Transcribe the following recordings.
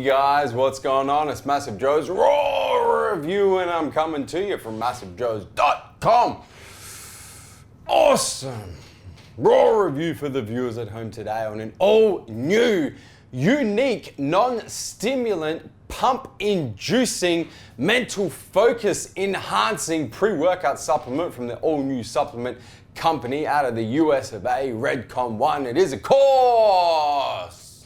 guys, what's going on? It's MassiveJoes RAW review, and I'm coming to you from MassiveJoes.com. Awesome raw review for the viewers at home today on an all new, unique, non-stimulant, pump-inducing, mental focus enhancing pre-workout supplement from the all new supplement company out of the US of A, REDCON1. It is, of course,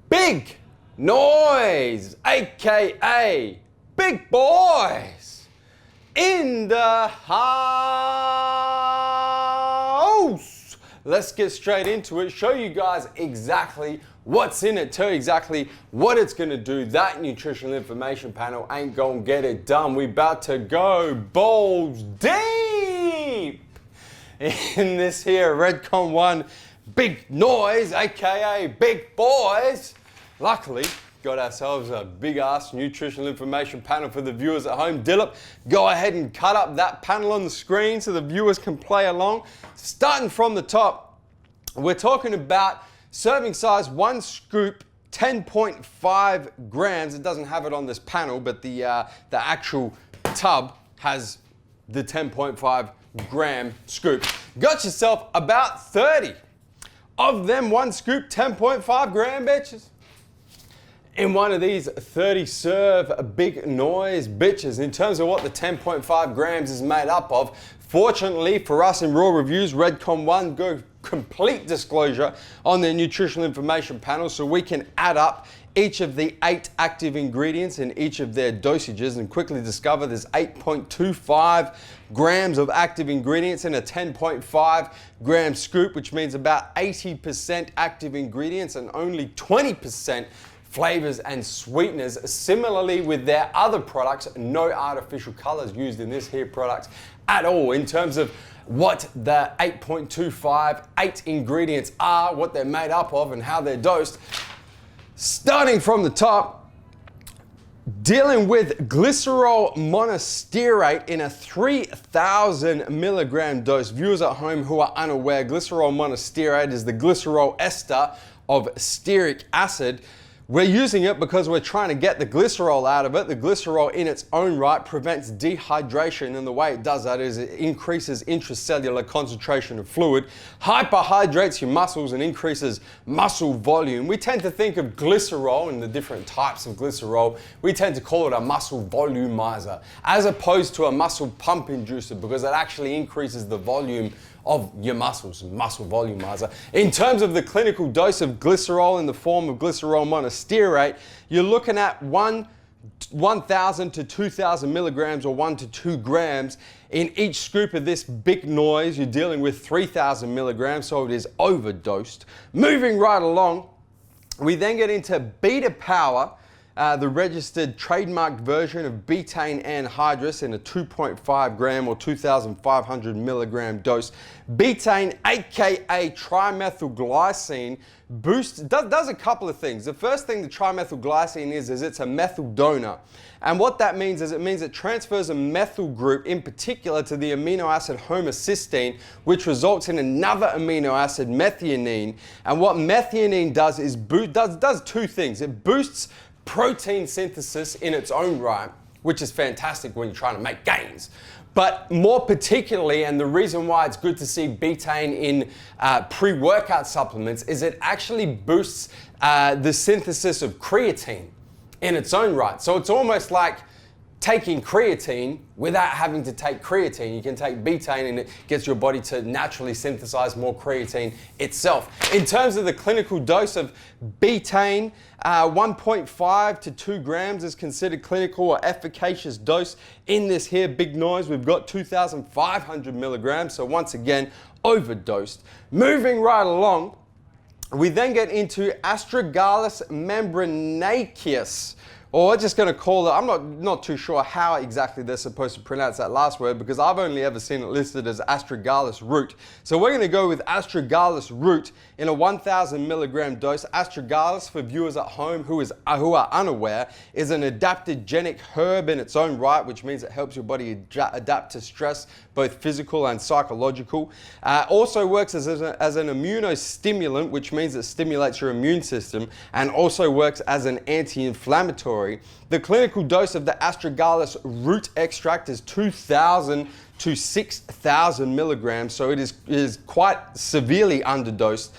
Big Noise, aka Big Boys in the house. Let's get straight into it, show you guys exactly what's in it, tell you exactly what it's gonna do. That nutritional information panel ain't gonna get it done. We about to go balls deep in this here REDCON1 Big Noise, aka Big Boys. Luckily, got ourselves a big ass nutritional information panel for the viewers at home. Dilip, go ahead and cut up that panel on the screen so the viewers can play along. Starting from the top, we're talking about serving size 1 scoop, 10.5 grams. It doesn't have it on this panel, but the actual tub has the 10.5 gram scoop. Got yourself about 30 of them 1 scoop, 10.5 gram bitches in one of these 30 serve Big Noise bitches. In terms of what the 10.5 grams is made up of, fortunately for us in raw reviews, REDCON1 go complete disclosure on their nutritional information panel, so we can add up each of the 8 active ingredients in each of their dosages and quickly discover there's 8.25 grams of active ingredients in a 10.5 gram scoop, which means about 80% active ingredients and only 20% flavors and sweeteners. Similarly with their other products, no artificial colors used in this here product at all. In terms of what the 8.25 8 ingredients are, what they're made up of and how they're dosed, starting from the top, dealing with glycerol monostearate in a 3,000 milligram dose. Viewers at home who are unaware, glycerol monostearate is the glycerol ester of stearic acid. We're using it because we're trying to get the glycerol out of it. The glycerol in its own right prevents dehydration, and the way it does that is it increases intracellular concentration of fluid, hyperhydrates your muscles and increases muscle volume. We tend to think of glycerol and the different types of glycerol, we tend to call it a muscle volumizer as opposed to a muscle pump inducer, because it actually increases the volume of your muscles, muscle volumizer. In terms of the clinical dose of glycerol in the form of glycerol monostearate, you're looking at 1,000 to 2,000 milligrams or 1 to 2 grams in each scoop of this Big Noise. You're dealing with 3,000 milligrams, so it is overdosed. Moving right along, we then get into Beta Power, the registered trademarked version of betaine anhydrous in a 2.5 gram or 2,500 milligram dose. Betaine, aka trimethylglycine, does a couple of things. The first thing the trimethylglycine is it's a methyl donor. And what that means is it transfers a methyl group in particular to the amino acid homocysteine, which results in another amino acid, methionine. And what methionine does is does 2 things. It boosts protein synthesis in its own right, which is fantastic when you're trying to make gains. But more particularly, and the reason why it's good to see betaine in pre-workout supplements, is it actually boosts the synthesis of creatine in its own right. So it's almost like taking creatine without having to take creatine. You can take betaine and it gets your body to naturally synthesize more creatine itself. In terms of the clinical dose of betaine, 1.5 to 2 grams is considered clinical or efficacious dose. In this here Big Noise, we've got 2,500 milligrams, so once again, overdosed. Moving right along, we then get into Astragalus membranaceus, or we're just going to call it, I'm not too sure how exactly they're supposed to pronounce that last word, because I've only ever seen it listed as Astragalus Root. So we're going to go with Astragalus Root in a 1,000 milligram dose. Astragalus, for viewers at home who are unaware, is an adaptogenic herb in its own right, which means it helps your body adapt to stress, both physical and psychological. Also works as an immunostimulant, which means it stimulates your immune system, and also works as an anti-inflammatory. The clinical dose of the Astragalus root extract is 2,000 to 6,000 milligrams, so it is quite severely underdosed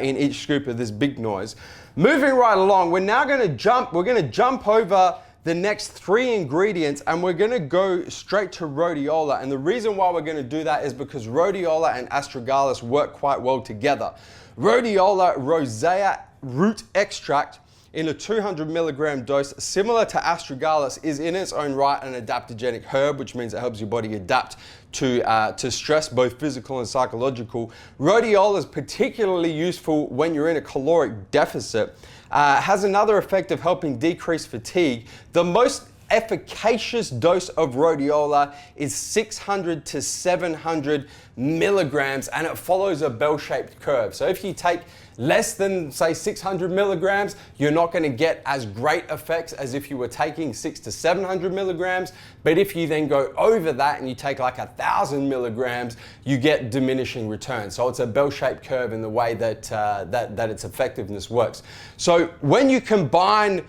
in each scoop of this big noise. Moving right along, we're going to jump over the next 3 ingredients, and we're going to go straight to Rhodiola. And the reason why we're going to do that is because Rhodiola and Astragalus work quite well together. Rhodiola Rosea root extract in a 200 milligram dose, similar to Astragalus, is in its own right an adaptogenic herb, which means it helps your body adapt to stress, both physical and psychological. Rhodiola is particularly useful when you're in a caloric deficit. Has another effect of helping decrease fatigue. The most efficacious dose of Rhodiola is 600 to 700 milligrams, and it follows a bell-shaped curve. So if you take less than, say, 600 milligrams, you're not going to get as great effects as if you were taking 600 to 700 milligrams. But if you then go over that and you take like 1,000 milligrams, you get diminishing returns. So it's a bell-shaped curve in the way that its effectiveness works. So when you combine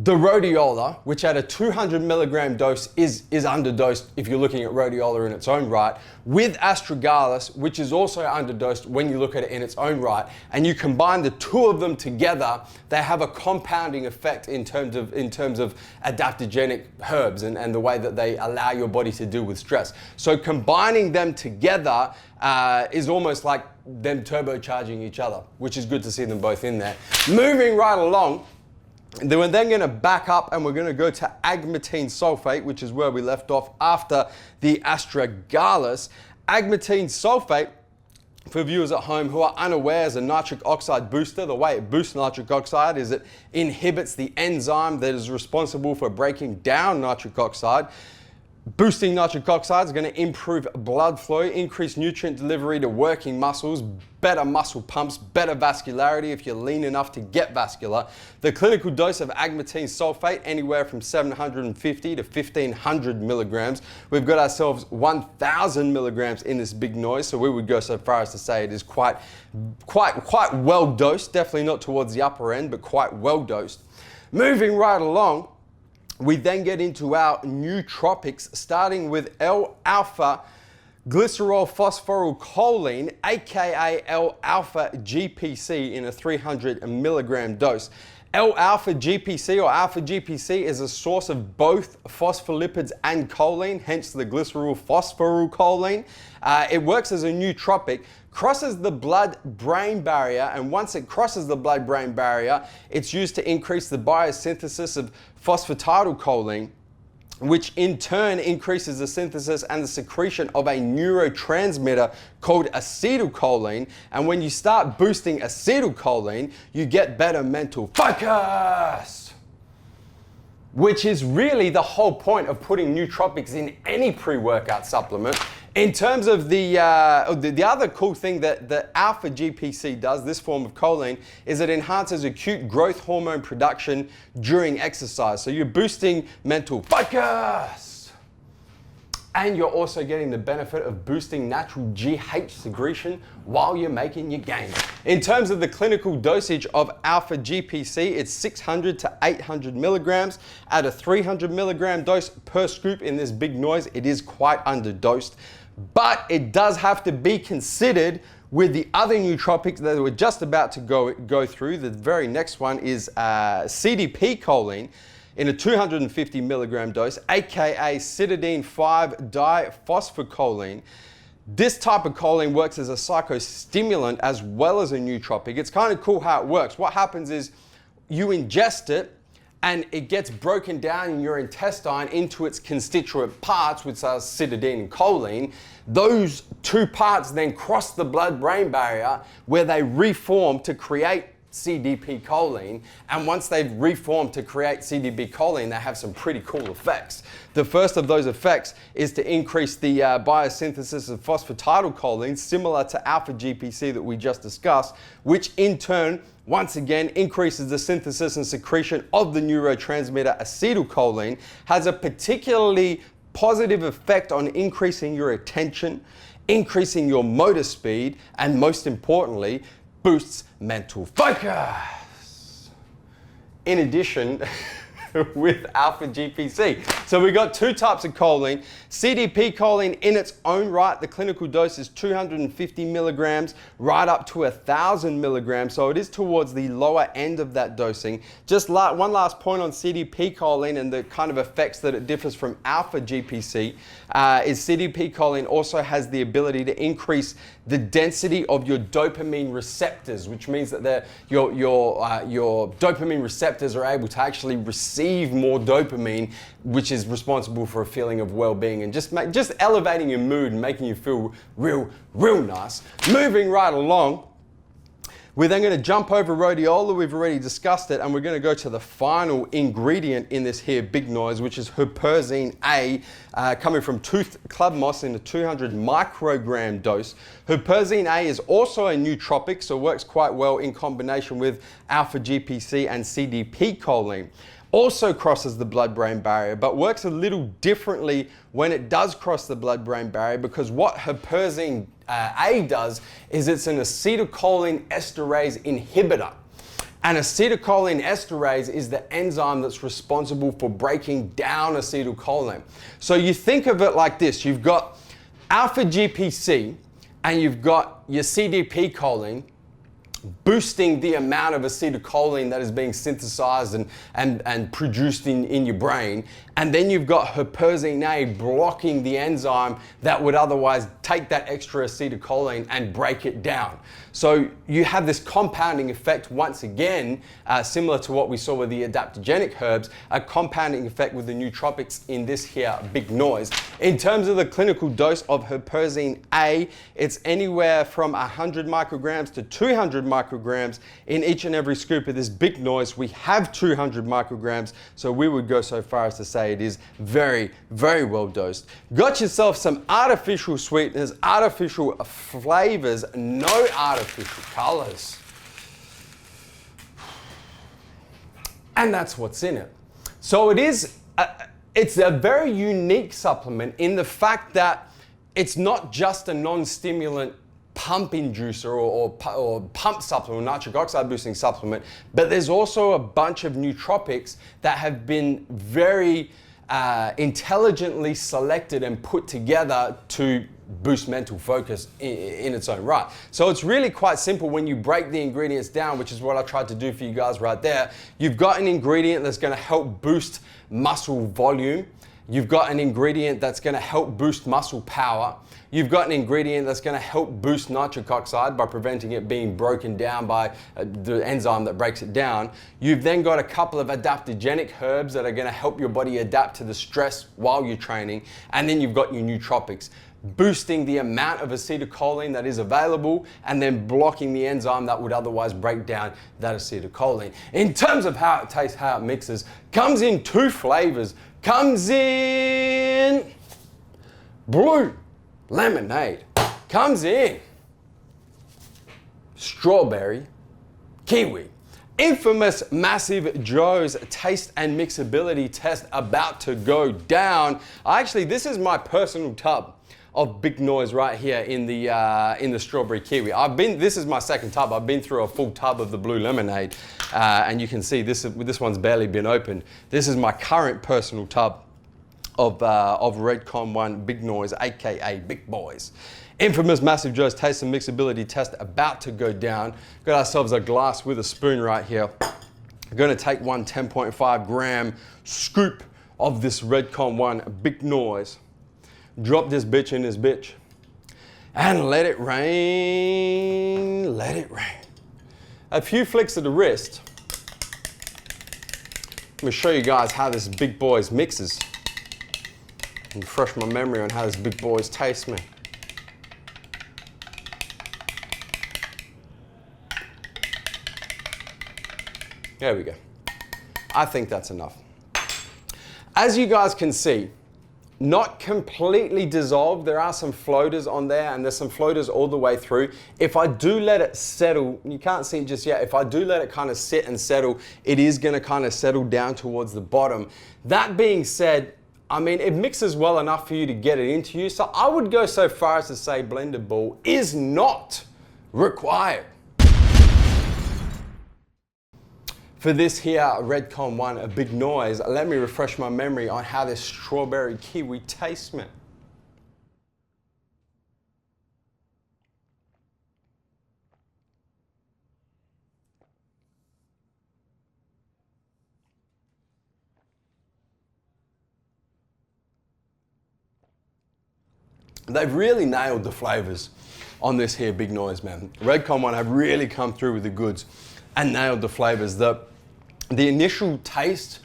the Rhodiola, which at a 200 milligram dose is underdosed if you're looking at Rhodiola in its own right, with Astragalus, which is also underdosed when you look at it in its own right, and you combine the two of them together, they have a compounding effect in terms of adaptogenic herbs and the way that they allow your body to deal with stress. So combining them together is almost like them turbocharging each other, which is good to see them both in there. Moving right along, we're then going to back up and we're going to go to Agmatine sulfate, which is where we left off after the Astragalus. Agmatine sulfate, for viewers at home who are unaware, is a nitric oxide booster. The way it boosts nitric oxide is it inhibits the enzyme that is responsible for breaking down nitric oxide. Boosting nitric oxide is going to improve blood flow, increase nutrient delivery to working muscles, better muscle pumps, better vascularity if you're lean enough to get vascular. The clinical dose of Agmatine sulfate, anywhere from 750 to 1,500 milligrams. We've got ourselves 1,000 milligrams in this big noise, so we would go so far as to say it is quite well dosed. Definitely not towards the upper end, but quite well dosed. Moving right along, we then get into our nootropics, starting with L-alpha glycerol phosphorylcholine, aka L-alpha GPC, in a 300 milligram dose. L-alpha GPC or alpha GPC is a source of both phospholipids and choline, hence the glycerol phosphorylcholine. It works as a nootropic, crosses the blood-brain barrier, and once it crosses the blood-brain barrier, it's used to increase the biosynthesis of phosphatidylcholine, which in turn increases the synthesis and the secretion of a neurotransmitter called acetylcholine. And when you start boosting acetylcholine, you get better mental focus, which is really the whole point of putting nootropics in any pre-workout supplement. In terms of the other cool thing that the alpha GPC does, this form of choline, is it enhances acute growth hormone production during exercise. So you're boosting mental focus, and you're also getting the benefit of boosting natural GH secretion while you're making your gains. In terms of the clinical dosage of alpha GPC, it's 600 to 800 milligrams at a 300 milligram dose per scoop. In this big noise, it is quite underdosed, but it does have to be considered with the other nootropics that we're just about to go through. The very next one is CDP choline in a 250 milligram dose, aka cytidine 5-diphosphocholine. This type of choline works as a psychostimulant as well as a nootropic. It's kind of cool how it works. What happens is you ingest it, and it gets broken down in your intestine into its constituent parts, which are cytidine and choline. Those two parts then cross the blood-brain barrier, where they reform to create CDP choline, and once they've reformed to create CDP choline, they have some pretty cool effects. The first of those effects is to increase the biosynthesis of phosphatidylcholine, similar to alpha GPC that we just discussed, which in turn, once again, increases the synthesis and secretion of the neurotransmitter acetylcholine, has a particularly positive effect on increasing your attention, increasing your motor speed, and most importantly, boosts mental focus. In addition, with alpha GPC. So we got two types of choline. CDP choline in its own right, the clinical dose is 250 milligrams right up to 1,000 milligrams. So it is towards the lower end of that dosing. Just one last point on CDP choline and the kind of effects that it differs from alpha GPC is CDP choline also has the ability to increase the density of your dopamine receptors, which means that your dopamine receptors are able to actually receive more dopamine, which is responsible for a feeling of well-being and just elevating your mood and making you feel real nice. Moving right along, we're then going to jump over rhodiola. We've already discussed it, and we're going to go to the final ingredient in this here big noise, which is Huperzine A, coming from tooth club moss in a 200 microgram dose. Huperzine A is also a nootropic, so works quite well in combination with alpha GPC and CDP choline. Also crosses the blood-brain barrier, but works a little differently when it does cross the blood-brain barrier, because what Huperzine A does is it's an acetylcholine esterase inhibitor. And acetylcholine esterase is the enzyme that's responsible for breaking down acetylcholine. So you think of it like this: you've got alpha GPC and you've got your CDP choline, boosting the amount of acetylcholine that is being synthesized and produced in your brain. And then you've got Huperzine A blocking the enzyme that would otherwise take that extra acetylcholine and break it down. So you have this compounding effect once again, similar to what we saw with the adaptogenic herbs, a compounding effect with the nootropics in this here big noise. In terms of the clinical dose of Huperzine A, it's anywhere from 100 micrograms to 200 micrograms. In each and every scoop of this big noise, we have 200 micrograms, so we would go so far as to say it is very well dosed. Got yourself some artificial sweeteners, artificial flavors, no artificial colors. And that's what's in it. So it's a very unique supplement in the fact that it's not just a non-stimulant pump inducer or pump supplement, nitric oxide boosting supplement, but there's also a bunch of nootropics that have been very intelligently selected and put together to boost mental focus in its own right. So it's really quite simple when you break the ingredients down, which is what I tried to do for you guys right there. You've got an ingredient that's going to help boost muscle volume. You've got an ingredient that's going to help boost muscle power. You've got an ingredient that's going to help boost nitric oxide by preventing it being broken down by the enzyme that breaks it down. You've then got a couple of adaptogenic herbs that are going to help your body adapt to the stress while you're training. And then you've got your nootropics, boosting the amount of acetylcholine that is available and then blocking the enzyme that would otherwise break down that acetylcholine. In terms of how it tastes, how it mixes, comes in two flavors. Comes in blue lemonade, comes in strawberry, kiwi. Infamous MassiveJoes taste and mixability test about to go down. Actually, this is my personal tub of big noise right here in the strawberry kiwi. This is my second tub. I've been through a full tub of the blue lemonade, and you can see this one's barely been opened. This is my current personal tub of REDCON1 big noise, aka big boys. Infamous MassiveJoes taste and mixability test about to go down. Got ourselves a glass with a spoon right here. We're going to take one 10.5 gram scoop of this REDCON1 big noise. Drop this bitch in this bitch and let it rain, let it rain. A few flicks of the wrist. I'm gonna show you guys how this big boys mixes and refresh my memory on how this big boys tastes, man. There we go. I think that's enough. As you guys can see, not completely dissolved. There are some floaters on there, and there's some floaters all the way through. If I do let it settle, you can't see it just yet, if I do let it kind of sit and settle, it is gonna kind of settle down towards the bottom. That being said, I mean, it mixes well enough for you to get it into you, so I would go so far as to say blender ball is not required. For this here REDCON1, a big noise, let me refresh my memory on how this strawberry kiwi tastes, man. They've really nailed the flavors on this here big noise, man. REDCON1 have really come through with the goods and nailed the flavors. The initial taste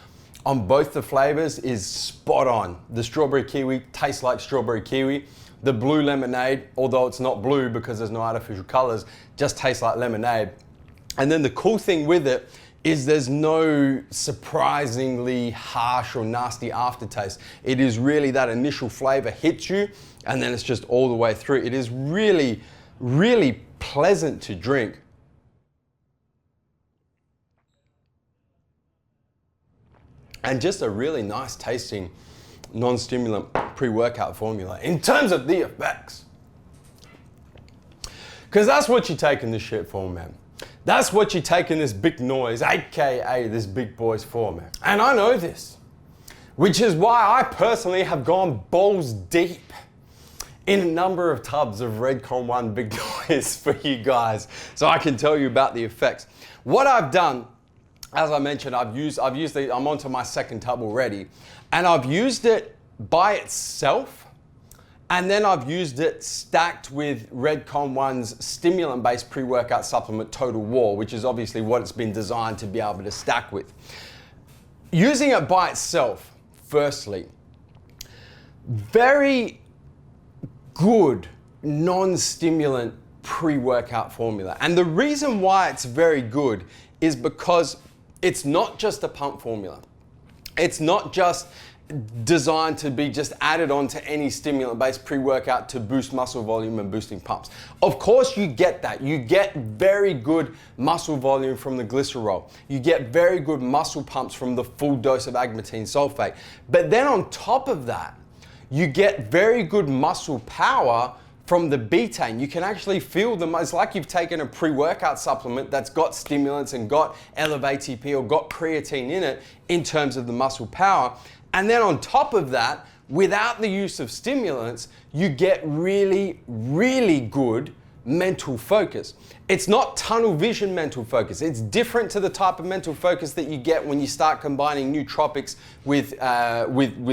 on both the flavors is spot on. The strawberry kiwi tastes like strawberry kiwi. The blue lemonade, although it's not blue because there's no artificial colors, just tastes like lemonade. And then the cool thing with it is there's no surprisingly harsh or nasty aftertaste. It is really that initial flavor hits you and then it's just all the way through. It is really, really pleasant to drink. And just a really nice tasting non-stimulant pre-workout formula in terms of the effects. Because that's what you're taking this shit for, man. That's what you're taking this big noise, AKA this big boys for, man. And I know this, which is why I personally have gone balls deep in a number of tubs of REDCON1 big noise for you guys, so I can tell you about the effects. What I've done, as I mentioned, I'm onto my second tub already, and I've used it by itself, and then I've used it stacked with REDCON1's stimulant-based pre-workout supplement Total War, which is obviously what it's been designed to be able to stack with. Using it by itself, firstly, very good non-stimulant pre-workout formula. And the reason why it's very good is because it's not just a pump formula. It's not just designed to be just added on to any stimulant-based pre-workout to boost muscle volume and boosting pumps. Of course you get that. You get very good muscle volume from the glycerol. You get very good muscle pumps from the full dose of agmatine sulfate. But then on top of that, you get very good muscle power from the betaine. You can actually feel them. It's like you've taken a pre-workout supplement that's got stimulants and got Elevate ATP or got creatine in it in terms of the muscle power. And then on top of that, without the use of stimulants, you get really, really good mental focus. It's not tunnel vision mental focus. It's different to the type of mental focus that you get when you start combining nootropics with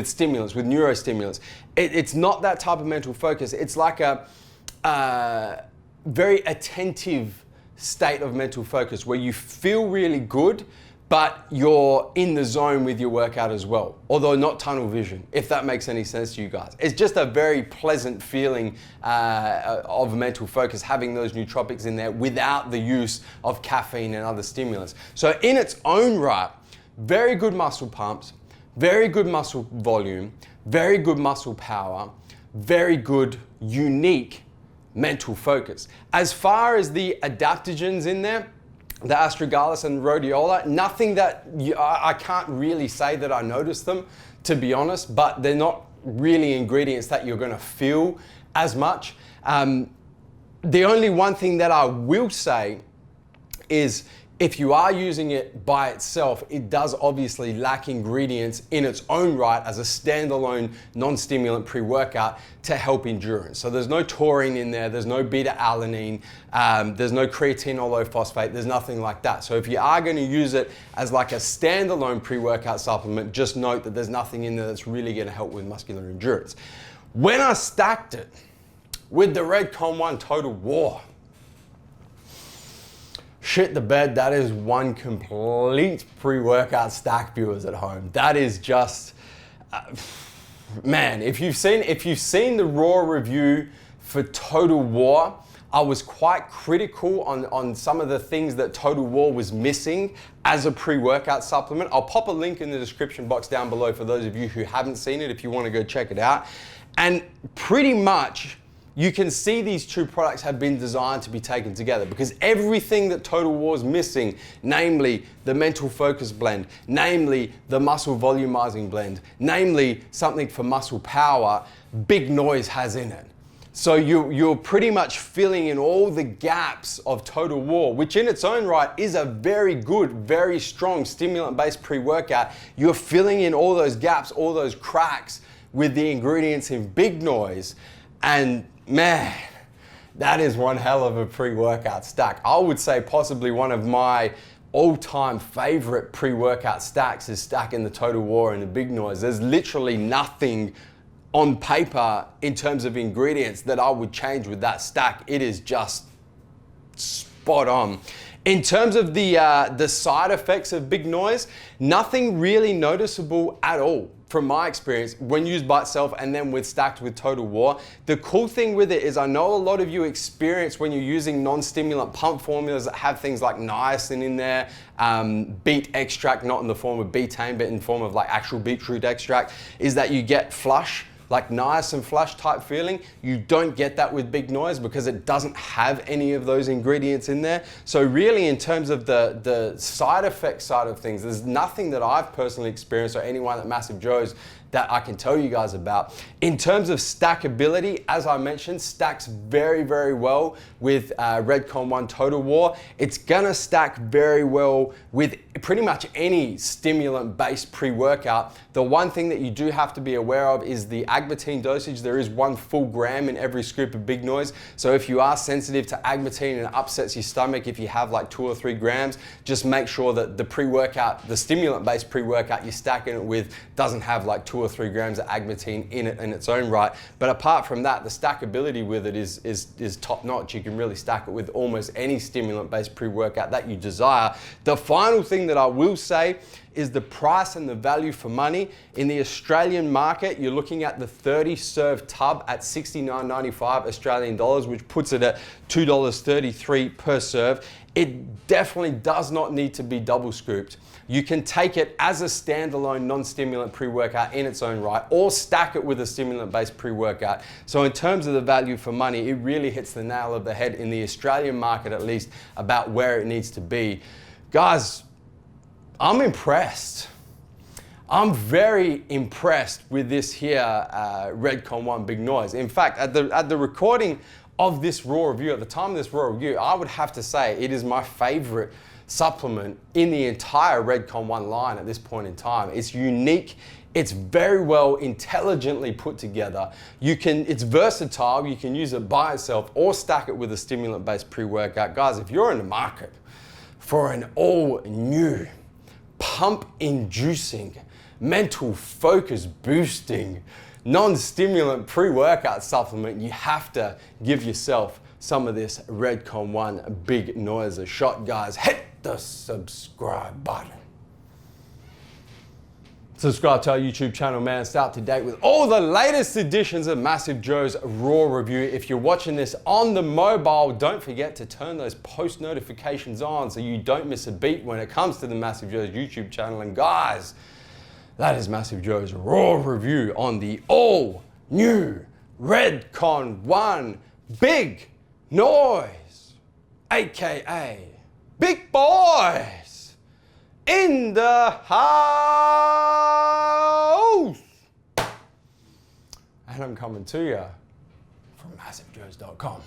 stimulants, with neurostimulants. It's not that type of mental focus. It's like a very attentive state of mental focus where you feel really good, but you're in the zone with your workout as well, although not tunnel vision, if that makes any sense to you guys. It's just a very pleasant feeling of mental focus, having those nootropics in there without the use of caffeine and other stimulants. So in its own right, very good muscle pumps, very good muscle volume, very good muscle power, very good, unique mental focus. As far as the adaptogens in there, the Astragalus and Rhodiola, nothing that I can't really say that I noticed them, to be honest, but they're not really ingredients that you're gonna feel as much. The only one thing that I will say is if you are using it by itself, it does obviously lack ingredients in its own right as a standalone non-stimulant pre-workout to help endurance. So there's no taurine in there, there's no beta-alanine, there's no creatine or low phosphate, there's nothing like that. So if you are going to use it as like a standalone pre-workout supplement, just note that there's nothing in there that's really going to help with muscular endurance. When I stacked it with the REDCON1 Total War, shit the bed, that is one complete pre-workout stack, viewers at home. That is just, man, if you've seen the raw review for Total War, I was quite critical on some of the things that Total War was missing as a pre-workout supplement. I'll pop a link in the description box down below for those of you who haven't seen it if you want to go check it out. And pretty much you can see these two products have been designed to be taken together because everything that Total War is missing, namely the mental focus blend, namely the muscle volumizing blend, namely something for muscle power, Big Noise has in it. So you're pretty much filling in all the gaps of Total War, which in its own right is a very good, very strong stimulant-based pre-workout. You're filling in all those gaps, all those cracks with the ingredients in Big Noise. And man, that is one hell of a pre-workout stack. I would say possibly one of my all-time favorite pre-workout stacks is stacking the Total War and the Big Noise. There's literally nothing on paper in terms of ingredients that I would change with that stack. It is just spot on. In terms of the side effects of Big Noise, nothing really noticeable at all from my experience when used by itself and then stacked with Total War. The cool thing with it is I know a lot of you experience when you're using non-stimulant pump formulas that have things like niacin in there, beet extract, not in the form of betaine, but in the form of like actual beetroot extract, is that you get flush, like niacin flush type feeling. You don't get that with Big Noise because it doesn't have any of those ingredients in there. So really in terms of the side effect side of things, there's nothing that I've personally experienced or anyone at MassiveJoes that I can tell you guys about. In terms of stackability, as I mentioned, stacks very, very well with REDCON1 Total War. It's gonna stack very well with pretty much any stimulant-based pre-workout. The one thing that you do have to be aware of is the Agmatine dosage. There is 1 full gram in every scoop of Big Noise. So if you are sensitive to Agmatine and it upsets your stomach, if you have like 2 or 3 grams, just make sure that the pre-workout, the stimulant-based pre-workout you're stacking it with doesn't have like 2 or 3 grams of Agmatine in it in its own right. But apart from that, the stackability with it is top notch. You can really stack it with almost any stimulant-based pre-workout that you desire. The final thing that I will say is the price and the value for money. In the Australian market, you're looking at the 30 serve tub at $69.95 Australian dollars, which puts it at $2.33 per serve. It definitely does not need to be double scooped. You can take it as a standalone non-stimulant pre-workout in its own right, or stack it with a stimulant-based pre-workout. So in terms of the value for money, it really hits the nail of the head in the Australian market, at least, about where it needs to be. Guys, I'm impressed. I'm very impressed with this here REDCON1 Big Noise. In fact, at the recording of this raw review, at the time of this raw review, I would have to say it is my favorite supplement in the entire REDCON1 line at this point in time. It's unique. It's very well intelligently put together. It's versatile. You can use it by itself or stack it with a stimulant-based pre-workout. Guys, if you're in the market for an all-new, pump-inducing, mental focus boosting, non-stimulant pre-workout supplement, you have to give yourself some of this REDCON1 Big Noise a shot, guys. Hit the subscribe button. Subscribe to our YouTube channel, man. Stay up to date with all the latest editions of MassiveJoes RAW Review. If you're watching this on the mobile, don't forget to turn those post notifications on so you don't miss a beat when it comes to the MassiveJoes YouTube channel. And guys, that is MassiveJoes RAW Review on the all new REDCON1 Big Noise, aka Big Boys in the house. And I'm coming to you from MassiveJoes.com.